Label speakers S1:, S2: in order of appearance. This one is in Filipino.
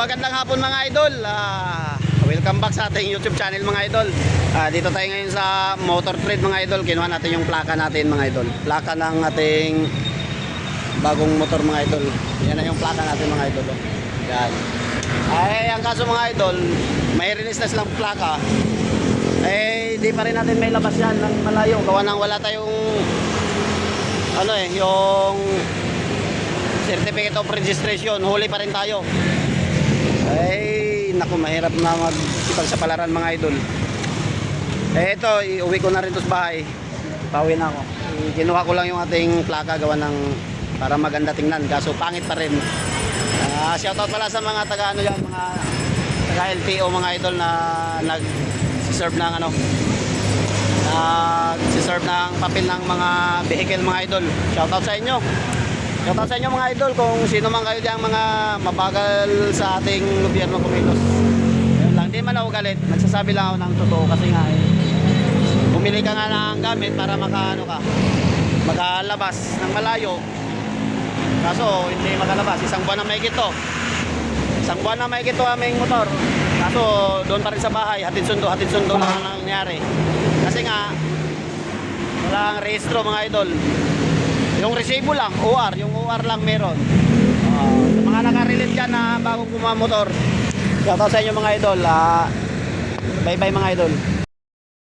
S1: Magandang hapon mga idol. Welcome back sa ating YouTube channel mga idol. Dito tayo ngayon sa Motor Trade mga idol. Kinuha natin yung plaka natin mga idol. Plaka ng ating bagong motor mga idol. Yan na yung plaka natin mga idol. Yan. Ang kaso mga idol, may release na silang plaka. Di pa rin natin may labas yan ng malayo. Gawa nang wala tayong yung certificate of registration. Huli pa rin tayo. Naku, mahirap na magkipagsapalaran mga idol. Ito, iuwi ko na rin to sa bahay. Pauwi na ako. Kinuha ko lang yung ating plaka gawa ng para maganda tingnan. Kaso pangit pa rin. Shoutout pala sa mga taga yan, mga taga LTO mga idol na nag-serve ng nag-serve ng papel ng mga vehicle mga idol. Shoutout sa inyo. Shoutout sa inyo mga idol kung sino man kayo diyang mga mabagal sa ating gobyerno kumilos. Ayun lang, di man ako galit. Nagsasabi lang ako ng totoo kasi nga bumili ka nga ng gamit para makalabas ng malayo. Kaso hindi makalabas. Isang buwan na mahigit to. Isang buwan na mahigit to aming motor. Kaso doon pa rin sa bahay, hatid sundo lang ang nangyari. Kasi nga walang rehistro mga idol. Yung resibo lang, OR, yung OR lang meron. Sa mga nakarelate dyan na bagong kumamotor, shoutout sa inyo mga idol. Bye bye mga idol.